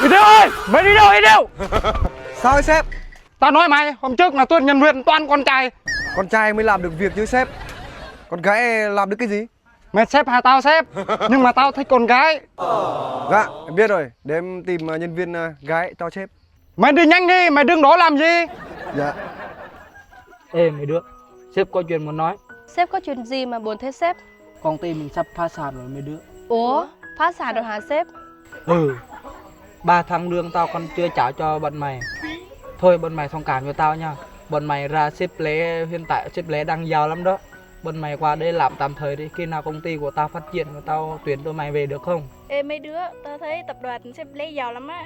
Ideo ơi, mày đi đâu Ideo? Sao ấy sếp? Tao nói mày, hôm trước là tôi nhân viên toàn con trai. Con trai mới làm được việc chứ sếp. Con gái làm được cái gì? Mày sếp hay tao sếp? Nhưng mà tao thích con gái. Dạ, em biết rồi. Để em tìm nhân viên gái cho sếp. Mày đi nhanh đi, mày đứng đó làm gì? Dạ. Ê mấy đứa, sếp có chuyện muốn nói. Sếp có chuyện gì mà buồn thế sếp? Công ty mình sắp phá sản rồi mấy đứa. Ủa, phá sản rồi hả sếp? 3 tháng lương tao còn chưa trả cho bọn mày. Thôi bọn mày thông cảm cho tao nha. Bọn mày ra xếp lễ, hiện tại xếp lễ đang giàu lắm đó. Bọn mày qua đây làm tạm thời đi. Khi nào công ty của tao phát triển của tao tuyển tụi mày về được không? Ê mấy đứa, tao thấy tập đoàn xếp lấy giàu lắm á.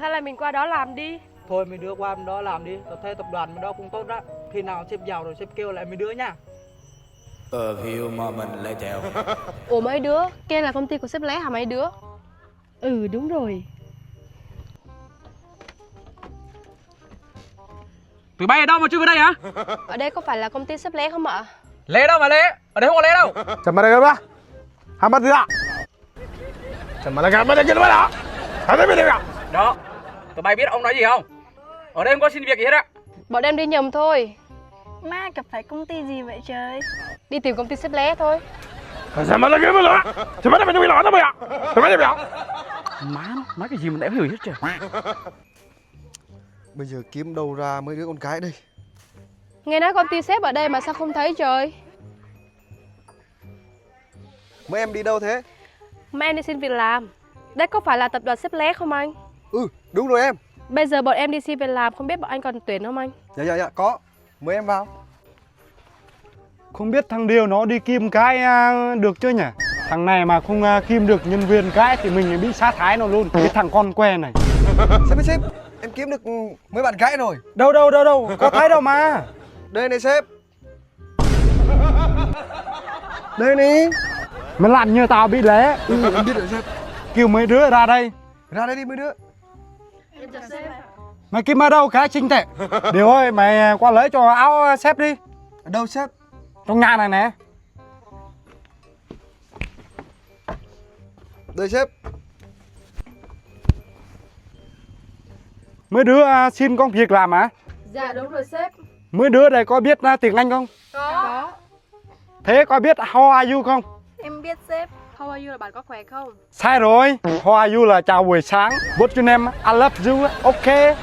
Hay là mình qua đó làm đi. Thôi mấy đứa qua bên đó làm đi. Tao thấy tập đoàn bên đó cũng tốt đó. Khi nào xếp giàu rồi xếp kêu lại mấy đứa nha. Hiệu mà mình lại chèo. Ủa mấy đứa, kia là công ty của sếp Lé hả mấy đứa? Đúng rồi. Tụi bay ở đâu mà chưa về đây hả? Ở đây có phải là công ty sếp Lé không ạ? Lé đâu mà lé? Ở đây không có lé đâu. Chẳng mà đây ba. Hàm bắt gì ạ? Chẳng mà là bắt đây kia nó đó. Hàm thấy biết được ạ? Đó, tụi bay biết ông nói gì không? Ở đây không có xin việc gì hết á. Bọn em đi nhầm thôi. Má gặp phải công ty gì vậy trời? Đi tìm công ty sếp Lé thôi. Chẳng mà là kia mới lọ. Chẳng mà là mình lọ nó mày ạ. Chẳng mà là ạ. Má, nói cái gì mà em hiểu hết trời. Bây giờ kiếm đâu ra mấy đứa con gái đây? Nghe nói công ty sếp ở đây mà sao không thấy trời? Mấy em đi đâu thế? Mà em đi xin việc làm. Đây có phải là tập đoàn sếp Lé không anh? Đúng rồi em. Bây giờ bọn em đi xin việc làm, không biết bọn anh còn tuyển không anh? Dạ, có. Mời em vào. Không biết thằng Điều nó đi kim cái được chưa nhỉ? Thằng này mà không kim được nhân viên cái thì mình bị sa thải nó luôn. Cái thằng con que này. Sếp, em kiếm được mấy bạn gái rồi. Đâu, có thấy đâu mà. Đây này sếp. Đây này. Mày làm như tao bị lé. Em biết rồi sếp. Kêu mấy đứa ra đây. Ra đây đi mấy đứa. Mày kiếm ở đâu cái chính tệ. Điều ơi, mày qua lấy cho áo sếp đi. Ở đâu sếp? Trong nhà này nè. Đây sếp. Mấy đứa xin công việc làm hả? Dạ đúng rồi sếp. Mấy đứa đây có biết tiếng Anh không? Có. Thế có biết how are you không? Em biết sếp. How are you là bạn có khỏe không? Sai rồi. How are you là chào buổi sáng. What's your name? I love you. Ok.